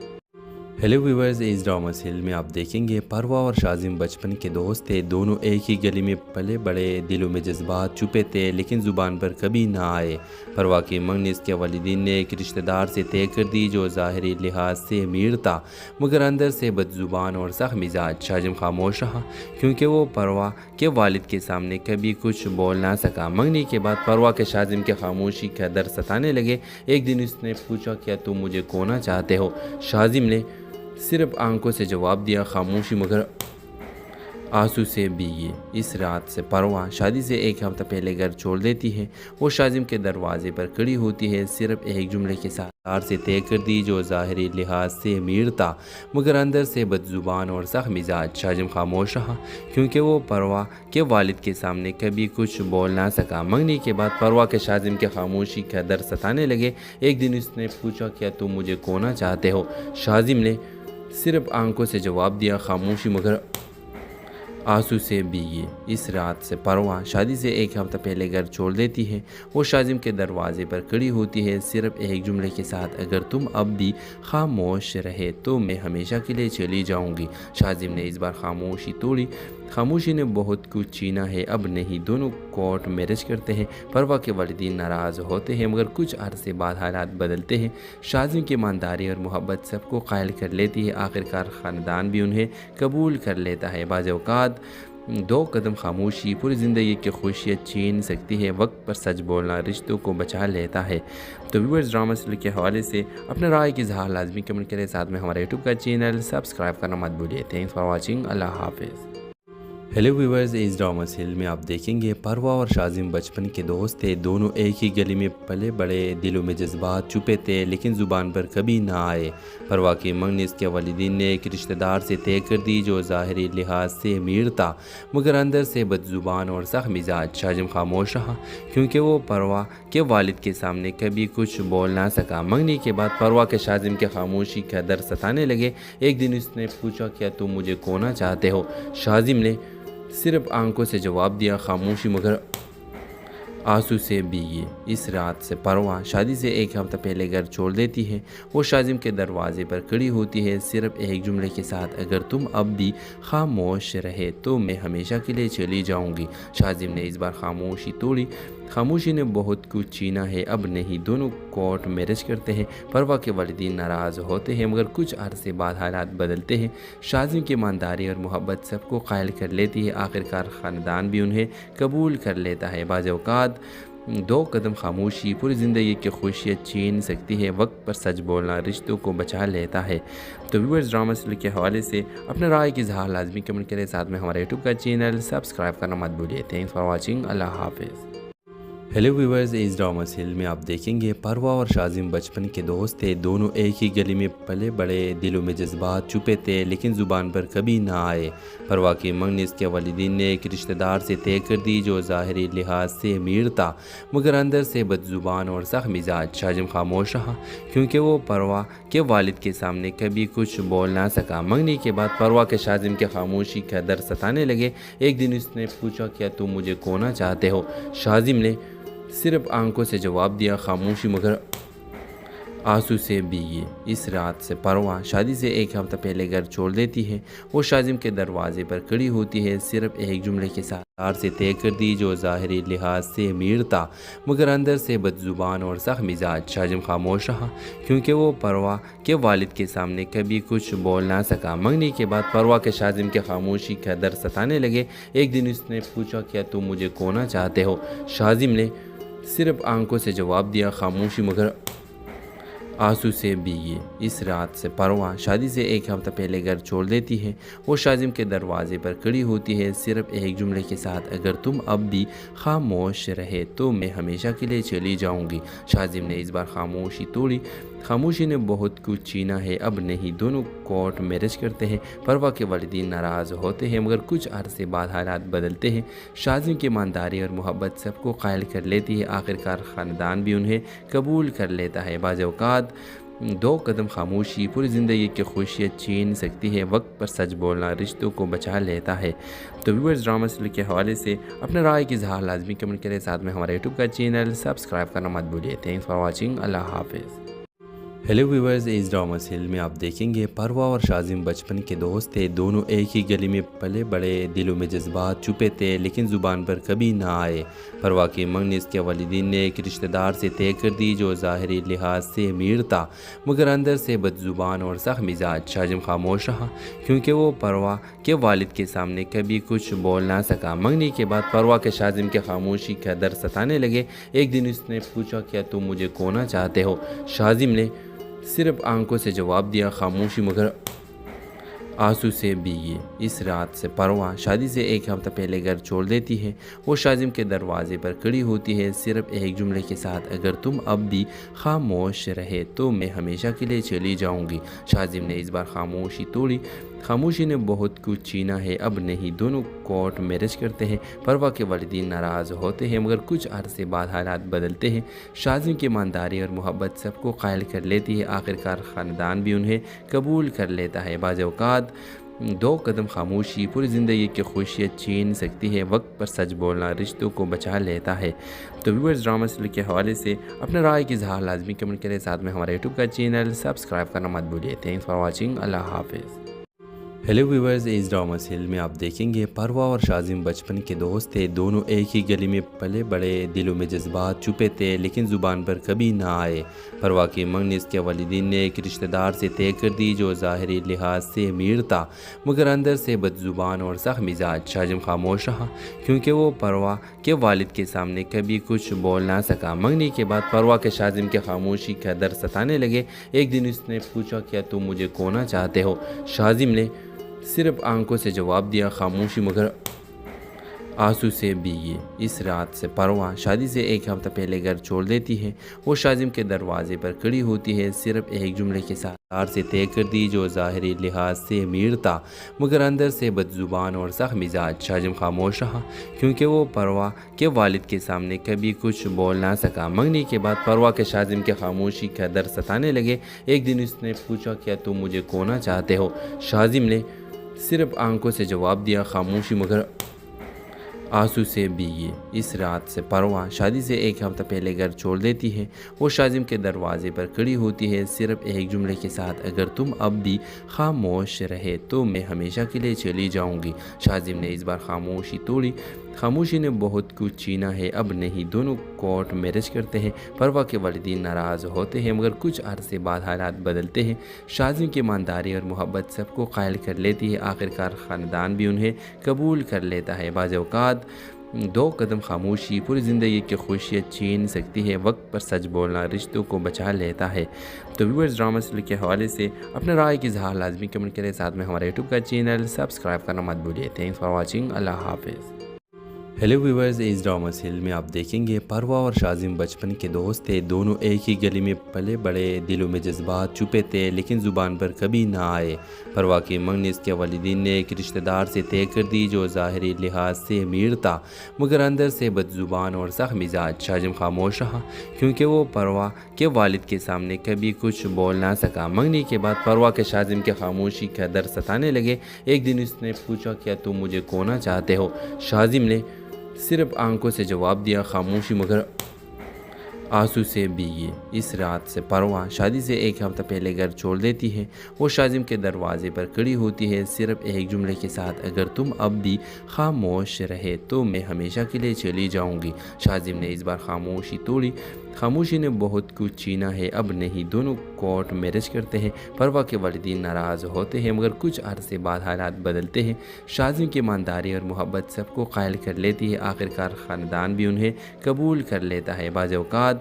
हेलो व्यूअर्स, इस ड्रामा सीरियल में आप देखेंगे परवा और शाजिम बचपन के दोस्त थे। दोनों एक ही गली में पले बड़े, दिलों में जज्बात छुपे थे लेकिन ज़ुबान पर कभी ना आए। परवा की मंगनी इसके वालिदीन ने एक रिश्तेदार से तय कर दी जो ज़ाहिरी लिहाज से अमीर था मगर अंदर से बदज़ुबान और सख्त मिजाज। शाजिम खामोश रहा क्योंकि वो परवा के वालिद के सामने कभी कुछ बोल ना सका। मंगनी के बाद परवा के शाजिम के खामोशी का दर्द सताने लगे। एक दिन उसने पूछा, क्या तुम मुझे खोना चाहते हो? शाजिम ने सिर्फ आंखों से जवाब दिया, खामोशी मगर आंसू से भीगी। इस रात से परवा शादी से एक हफ्ता पहले घर छोड़ देती है। वो शाजिम के दरवाजे पर खड़ी होती है सिर्फ एक जुमले के साथ, से तय कर दी जो ज़ाहिरी लिहाज से अमीर था मगर अंदर से बदज़ुबान और सख्त मिजाज। शाजिम खामोश रहा क्योंकि वो परवा के वालिद के सामने कभी कुछ बोल ना सका। मंगनी के बाद परवा के शाजिम के खामोशी का दर्द सताने लगे। एक दिन उसने पूछा, क्या तुम मुझे खोना चाहते हो? शाजिम ने सिर्फ आंखों से जवाब दिया, खामोशी मगर आंसू से भीगी। इस रात से परवा शादी से एक हफ्ता पहले घर छोड़ देती है। वो शाजिम के दरवाजे पर खड़ी होती है सिर्फ एक जुमले के साथ, अगर तुम अब भी खामोश रहे तो मैं हमेशा के लिए चली जाऊंगी। शाजिम ने इस बार खामोशी तोड़ी। खामोशी ने बहुत कुछ छीना है, अब नहीं। दोनों कोर्ट मैरिज करते हैं। परवा के वालिदीन नाराज़ होते हैं मगर कुछ अरसे बाद हालात बदलते हैं। शाजिम की ईमानदारी और मोहब्बत सबको कायल कर लेती है। आखिरकार ख़ानदान भी उन्हें कबूल कर लेता है। बाज़ औक़ात दो कदम खामोशी पूरी ज़िंदगी की खुशियाँ छीन सकती है। वक्त पर सच बोलना रिश्तों को बचा लेता है। तो व्यूअर्स, ड्रामा सीरियल के हवाले से अपने राय की इज़हार लाजमी कमेंट करें। साथ में हमारे यूट्यूब का चैनल सब्सक्राइब करना मत भूलिए। Thanks for watching. अल्लाह हाफिज़। हेलो व्यूअर्स, इस ड्रामा सीरियल में आप देखेंगे परवा और शाजिम बचपन के दोस्त थे। दोनों एक ही गली में पले बड़े, दिलों में जज्बात छुपे थे लेकिन ज़ुबान पर कभी ना आए। परवा की मंगनी इसके वालिदीन ने एक रिश्तेदार से तय कर दी जो ज़ाहिरी लिहाज से अमीर था मगर अंदर से बदज़ुबान और सख्त मिजाज। शाजिम खामोश रहा क्योंकि वो परवा के वालिद के सामने कभी कुछ बोल ना सका। मंगनी के बाद परवा के शाजिम के खामोशी का दर्द सताने लगे। एक दिन उसने पूछा, क्या तुम मुझे खोना चाहते हो? शाजिम ने सिर्फ आंखों से जवाब दिया, खामोशी मगर आंसू से भीगी। इस रात से परवा शादी से एक हफ्ता पहले घर छोड़ देती है। वो शाजिम के दरवाजे पर खड़ी होती है सिर्फ एक जुमले के साथ, अगर तुम अब भी खामोश रहे तो मैं हमेशा के लिए चली जाऊंगी। शाजिम ने इस बार खामोशी तोड़ी। खामोशी ने बहुत कुछ छीना है, अब नहीं। दोनों कोर्ट मैरिज करते हैं। परवा के वालिदीन नाराज़ होते हैं मगर कुछ अरसे बाद हालात बदलते हैं। शाजिम की ईमानदारी और मोहब्बत सबको कायल कर लेती है। आखिरकार ख़ानदान भी उन्हें कबूल कर लेता है। बाज़ औक़ात दो कदम खामोशी पूरी ज़िंदगी की खुशियाँ छीन सकती है। वक्त पर सच बोलना रिश्तों को बचा लेता है। तो व्यूअर्स, ड्रामा सीरियल के हवाले से अपने राय की इज़हार लाजमी कमेंट करें। साथ में हमारे यूट्यूब का चैनल सब्सक्राइब करना मत भूलिए। Thanks for watching. अल्लाह हाफिज़। हेलो व्यूअर्स, इस ड्रामा सीरियल में आप देखेंगे परवा और शाजिम बचपन के दोस्त थे। दोनों एक ही गली में पले बड़े, दिलों में जज्बात छुपे थे लेकिन ज़ुबान पर कभी ना आए। परवा की मंगनी इसके वालिदीन ने एक रिश्तेदार से तय कर दी जो ज़ाहिरी लिहाज से अमीर था मगर अंदर से बदज़ुबान और सख्त मिजाज। शाजिम खामोश रहा क्योंकि वो परवा के वालिद के सामने कभी कुछ बोल ना सका। मंगनी के बाद परवा के शाजिम के खामोशी का दर्द सताने लगे। एक दिन उसने पूछा, क्या तुम मुझे खोना चाहते हो? शाजिम ने सिर्फ आंखों से जवाब दिया, खामोशी मगर आंसू से भीगी। इस रात से परवा शादी से एक हफ्ता पहले घर छोड़ देती है। वो शाजिम के दरवाजे पर खड़ी होती है सिर्फ एक जुमले के साथ, से तय कर दी जो ज़ाहिरी लिहाज से अमीर था मगर अंदर से बदज़ुबान और सख्त मिजाज। शाजिम खामोश रहा क्योंकि वो परवा के वालिद के सामने कभी कुछ बोल ना सका। मंगनी के बाद परवा के शाजिम के खामोशी का दर्द सताने लगे। एक दिन उसने पूछा, क्या तुम मुझे खोना चाहते हो? शाजिम ने सिर्फ आंखों से जवाब दिया, खामोशी मगर आंसू से भीगी। इस रात से परवा शादी से एक हफ्ता पहले घर छोड़ देती है। वो शाजिम के दरवाजे पर खड़ी होती है सिर्फ एक जुमले के साथ, अगर तुम अब भी खामोश रहे तो मैं हमेशा के लिए चली जाऊंगी। शाजिम ने इस बार खामोशी तोड़ी। खामोशी ने बहुत कुछ छीना है, अब नहीं। दोनों कोर्ट मैरिज करते हैं। परवा के वालिदीन नाराज़ होते हैं मगर कुछ अरसे बाद हालात बदलते हैं। शाजिम की ईमानदारी और मोहब्बत सबको कायल कर लेती है। आखिरकार ख़ानदान भी उन्हें कबूल कर लेता है। बाज़ औक़ात दो कदम खामोशी पूरी ज़िंदगी की खुशियाँ छीन सकती है। वक्त पर सच बोलना रिश्तों को बचा लेता है। तो व्यूअर्स, ड्रामा सीरियल के हवाले से अपने राय की इज़हार लाजमी कमेंट करें। साथ में हमारे यूट्यूब का चैनल सब्सक्राइब करना मत भूलिए। Thanks for watching. अल्लाह हाफिज़। हेलो व्यूअर्स, इस ड्रामा सीरियल में आप देखेंगे परवा और शाजिम बचपन के दोस्त थे। दोनों एक ही गली में पले बड़े, दिलों में जज्बात छुपे थे लेकिन ज़ुबान पर कभी ना आए। परवा की मंगनी इसके वालिदीन ने एक रिश्तेदार से तय कर दी जो ज़ाहिरी लिहाज से अमीर था मगर अंदर से बदज़ुबान और सख्त मिजाज। शाजिम खामोश रहा क्योंकि वो परवा के वालिद के सामने कभी कुछ बोल ना सका। मंगनी के बाद परवा के शाजिम के खामोशी का दर्द सताने लगे। एक दिन उसने पूछा, क्या तुम मुझे खोना चाहते हो? शाजिम ने सिर्फ आंखों से जवाब दिया, खामोशी मगर आंसू से भीगी। इस रात से परवा शादी से एक हफ्ता पहले घर छोड़ देती है। वो शाजिम के दरवाजे पर खड़ी होती है सिर्फ एक जुमले के साथ, अगर तुम अब भी खामोश रहे तो मैं हमेशा के लिए चली जाऊंगी। शाजिम ने इस बार खामोशी तोड़ी। खामोशी ने बहुत कुछ छीना है, अब नहीं। दोनों कोर्ट मैरिज करते हैं। परवा के वालिदीन नाराज़ होते हैं मगर कुछ अरसे बाद हालात बदलते हैं। शाजिम की ईमानदारी और मोहब्बत सबको कायल कर लेती है। आखिरकार ख़ानदान भी उन्हें कबूल कर लेता है। बाज़ औक़ात دو قدم خاموشی پوری زندگی کی خوشیاں چھین سکتی ہے، وقت پر سچ بولنا رشتوں کو بچا لیتا ہے۔ تو ویورز ڈرامہ سیریل کے حوالے سے اپنے رائے کی اظہار لازمی کمنٹ کریں، ساتھ میں ہمارے یوٹیوب کا چینل سبسکرائب کرنا مت بھولیے۔ تھینکس فار واچنگ، اللہ حافظ۔ ہیلو ویورز، اس ڈرامہ سیریل میں آپ دیکھیں گے پروا اور شاذم بچپن کے دوست تھے، دونوں ایک ہی گلی میں پلے بڑے، دلوں میں جذبات چھپے تھے لیکن زبان پر کبھی نہ آئے۔ پروا کی منگنی اس کے والدین نے ایک رشتہ دار سے طے کر دی جو ظاہری لحاظ سے امیر تھا مگر اندر سے بد زبان اور سخت مزاج۔ شاذم خاموش رہا کیونکہ وہ پروا کے والد کے سامنے کبھی کچھ بول نہ سکا۔ منگنی کے بعد پروا کے شاذم کے خاموشی کا در ستانے لگے۔ ایک دن اس نے پوچھا، کیا تم مجھے کھونا چاہتے ہو؟ شاذم نے صرف آنکھوں سے جواب دیا، خاموشی مگر آنسو سے بھیگی۔ اس رات سے پروا شادی سے ایک ہفتہ پہلے گھر چھوڑ دیتی ہے۔ وہ شاذم کے دروازے پر کھڑی ہوتی ہے، صرف ایک جملے کے ساتھ دار سے طے کر دی جو ظاہری لحاظ سے امیر تھا مگر اندر سے بد زبان اور سخت مزاج۔ شاذم خاموش رہا کیونکہ وہ پروا کے والد کے سامنے کبھی کچھ بول نہ سکا۔ منگنی کے بعد پروا کے شاذم کے خاموشی کا در ستانے لگے۔ ایک دن اس نے پوچھا، کیا تم مجھے کھونا چاہتے ہو؟ شاذم نے صرف آنکھوں سے جواب دیا، خاموشی مگر آنسو سے بھیگی۔ اس رات سے پروا شادی سے ایک ہفتہ پہلے گھر چھوڑ دیتی ہے۔ وہ شاذم کے دروازے پر کھڑی ہوتی ہے، صرف ایک جملے کے ساتھ، اگر تم اب بھی خاموش رہے تو میں ہمیشہ کے لیے چلی جاؤں گی۔ شاذم نے اس بار خاموشی توڑی۔ خاموشی نے بہت کچھ چھینا ہے، اب نہیں۔ دونوں کورٹ میرج کرتے ہیں۔ پروا کے والدین ناراض ہوتے ہیں مگر کچھ عرصے بعد حالات بدلتے ہیں۔ شاذم کی ایمانداری اور محبت سب کو قائل کر لیتی ہے، آخرکار خاندان بھی انہیں قبول کر لیتا ہے۔ بعض اوقات دو قدم خاموشی پوری زندگی کی خوشیاں چھین سکتی ہے، وقت پر سچ بولنا رشتوں کو بچا لیتا ہے۔ تو ویورز ڈرامہ سیریل کے حوالے سے اپنے رائے کی اظہار لازمی کمنٹ کریں، ساتھ میں ہمارے یوٹیوب کا چینل سبسکرائب کرنا مت بھولیے۔ تھینکس فار واچنگ، اللہ حافظ۔ ہیلو ویورز، اس ڈرامہ سیریل میں آپ دیکھیں گے پروا اور شاذم بچپن کے دوست تھے، دونوں ایک ہی گلی میں پلے بڑے، دلوں میں جذبات چھپے تھے لیکن زبان پر کبھی نہ آئے۔ پروا کی منگنی اس کے والدین نے ایک رشتہ دار سے طے کر دی جو ظاہری لحاظ سے امیر تھا مگر اندر سے بد زبان اور سخت مزاج۔ شاذم خاموش رہا کیونکہ وہ پروا کے والد کے سامنے کبھی کچھ بول نہ سکا۔ منگنی کے بعد پروا کے شاذم کے خاموشی کا در ستانے لگے۔ ایک دن اس نے پوچھا، کیا تم مجھے کھونا چاہتے ہو؟ شاذم نے صرف آنکھوں سے جواب دیا، خاموشی مگر آنسو سے بھیگی۔ اس رات سے پروا شادی سے ایک ہفتہ پہلے گھر چھوڑ دیتی ہے۔ وہ شاذم کے دروازے پر کھڑی ہوتی ہے، صرف ایک جملے کے ساتھ، اگر تم اب بھی خاموش رہے تو میں ہمیشہ کے لیے چلی جاؤں گی۔ شاذم نے اس بار خاموشی توڑی۔ خاموشی نے بہت کچھ چھینا ہے، اب نہیں۔ دونوں کورٹ میرج کرتے ہیں۔ پروا کے والدین ناراض ہوتے ہیں مگر کچھ عرصے بعد حالات بدلتے ہیں۔ شاذم کی ایمانداری اور محبت سب کو قائل کر لیتی ہے، آخرکار خاندان بھی انہیں قبول کر لیتا ہے۔ بعض اوقات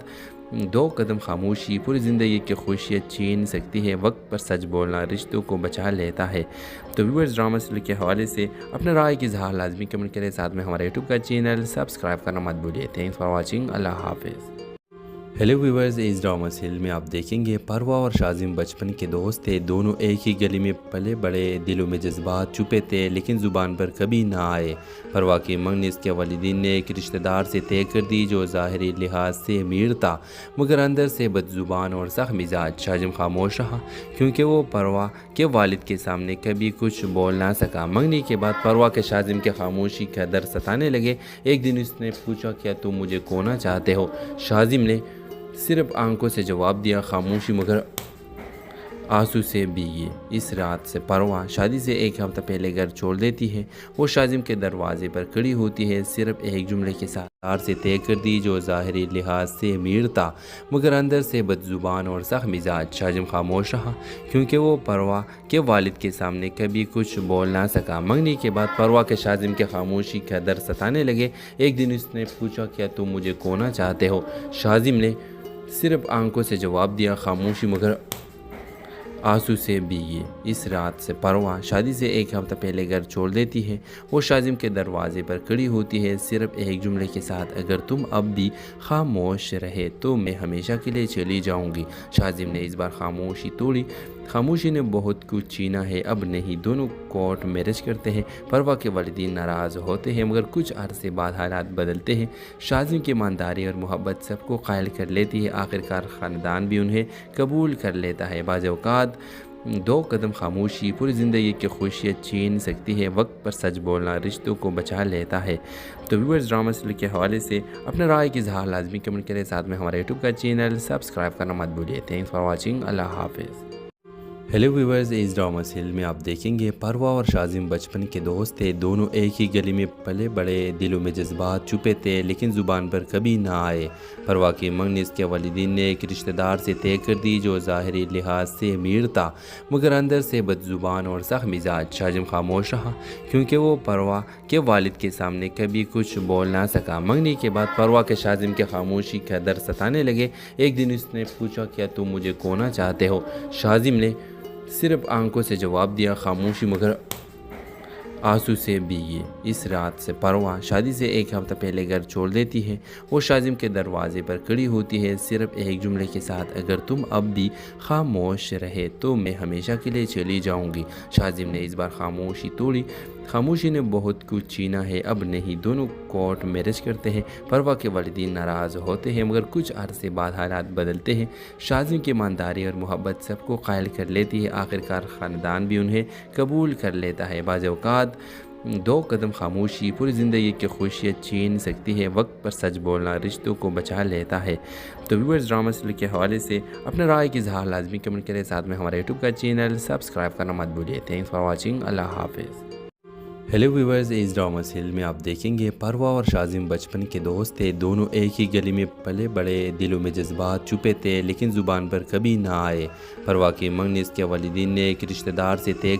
دو قدم خاموشی پوری زندگی کی خوشیاں چھین سکتی ہے، وقت پر سچ بولنا رشتوں کو بچا لیتا ہے۔ تو ویورز ڈرامہ سیریل کے حوالے سے اپنے رائے کی اظہار لازمی کمنٹ کریں، ساتھ میں ہمارے یوٹیوب کا چینل سبسکرائب کرنا مت بھولیے۔ تھینکس فار واچنگ، اللہ حافظ۔ ہیلو ویورز، اس ڈرامہ سیریل میں آپ دیکھیں گے پروا اور شاذم بچپن کے دوست تھے، دونوں ایک ہی گلی میں پلے بڑے، دلوں میں جذبات چھپے تھے لیکن زبان پر کبھی نہ آئے۔ پروا کی منگنی اس کے والدین نے ایک رشتہ دار سے طے کر دی جو ظاہری لحاظ سے امیر تھا مگر اندر سے بد زبان اور سخت مزاج۔ شاذم خاموش رہا کیونکہ وہ پروا کے والد کے سامنے کبھی کچھ بول نہ سکا۔ منگنی کے بعد پروا کے شاذم کے خاموشی کا در ستانے لگے۔ ایک دن اس نے پوچھا، کیا تم مجھے کھونا چاہتے ہو؟ شاذم نے صرف آنکھوں سے جواب دیا، خاموشی مگر آنسو سے بھیگی۔ اس رات سے پروا شادی سے ایک ہفتہ پہلے گھر چھوڑ دیتی ہے۔ وہ شاذم کے دروازے پر کھڑی ہوتی ہے، صرف ایک جملے کے ساتھ دار سے طے کر دی جو ظاہری لحاظ سے امیر تھا مگر اندر سے بد زبان اور سخت مزاج۔ شاذم خاموش رہا کیونکہ وہ پروا کے والد کے سامنے کبھی کچھ بول نہ سکا۔ منگنی کے بعد پروا کے شاذم کے خاموشی کا در ستانے لگے۔ ایک دن اس نے پوچھا، کیا تم مجھے کھونا چاہتے ہو؟ شاذم نے صرف آنکھوں سے جواب دیا، خاموشی مگر آنسو سے بھیگی۔ اس رات سے پروا شادی سے ایک ہفتہ پہلے گھر چھوڑ دیتی ہے۔ وہ شاذم کے دروازے پر کھڑی ہوتی ہے، صرف ایک جملے کے ساتھ، اگر تم اب بھی خاموش رہے تو میں ہمیشہ کے لیے چلی جاؤں گی۔ شاذم نے اس بار خاموشی توڑی۔ خاموشی نے بہت کچھ چھینا ہے، اب نہیں۔ دونوں کورٹ میرج کرتے ہیں۔ پروا کے والدین ناراض ہوتے ہیں مگر کچھ عرصے بعد حالات بدلتے ہیں۔ شاذم کی ایمانداری اور محبت سب کو قائل کر لیتی ہے، آخرکار خاندان بھی انہیں قبول کر لیتا ہے۔ بعض اوقات दो कदम खामोशी पूरी ज़िंदगी की खुशियाँ छीन सकती है। वक्त पर सच बोलना रिश्तों को बचा लेता है। तो व्यूअर्स, ड्रामा सीरियल के हवाले से अपने राय की इजहार लाजमी कमेंट करें। साथ में हमारे यूट्यूब का चैनल सब्सक्राइब करना मत भूलिए। Thanks for watching. अल्लाह हाफिज़। हेलो व्यूअर्स, इस ड्रामा सीरियल में आप देखेंगे परवा और शाजिम बचपन के दोस्त थे। दोनों एक ही गली में पले बड़े, दिलों में जज्बात छुपे थे लेकिन ज़ुबान पर कभी ना आए। परवा की मंगनी इसके वालिदीन ने एक रिश्तेदार से तय कर दी जो ज़ाहिरी लिहाज से अमीर था मगर अंदर से बदज़ुबान और सख्त मिजाज। शाजिम खामोश रहा क्योंकि वो परवा के वालिद के सामने कभी कुछ बोल ना सका। मंगनी के बाद परवा के शाजिम के खामोशी का दर्द सताने लगे। एक दिन उसने पूछा, क्या तुम मुझे खोना चाहते हो? शाजिम ने सिर्फ आंखों से जवाब दिया, खामोशी मगर आंसू से भीगी। इस रात से परवा शादी से एक हफ्ता पहले घर छोड़ देती है। वो शाजिम के दरवाजे पर खड़ी होती है सिर्फ एक जुमले के साथ, अगर तुम अब भी खामोश रहे तो मैं हमेशा के लिए चली जाऊंगी। शाजिम ने इस बार खामोशी तोड़ी। खामोशी ने बहुत कुछ छीना है, अब नहीं। दोनों कोर्ट मैरिज करते हैं। परवा के वालिदीन नाराज़ होते हैं मगर कुछ अरसे बाद हालात बदलते हैं। शाजिम की ईमानदारी और मोहब्बत सबको कायल कर लेती है। आखिरकार ख़ानदान भी उन्हें कबूल कर लेता है। बाज़ औक़ात दो कदम खामोशी पूरी ज़िंदगी की खुशियाँ छीन सकती है। वक्त पर सच बोलना रिश्तों को बचा लेता है। तो व्यूअर्स, ड्रामा सीरियल के हवाले से अपने राय की इजहार लाजमी कमेंट करें। साथ में हमारे यूट्यूब का चैनल सब्सक्राइब करना मत भूलिए। Thanks for watching. अल्लाह हाफिज़। हेलो व्यूअर्स, इस ड्रामा सीरियल में आप देखेंगे परवा और शाजिम बचपन के दोस्त थे। दोनों एक ही गली में पले बड़े, दिलों में जज्बात छुपे थे लेकिन ज़ुबान पर कभी ना आए। परवा की मंगनी इसके वालिदीन ने एक रिश्तेदार से तय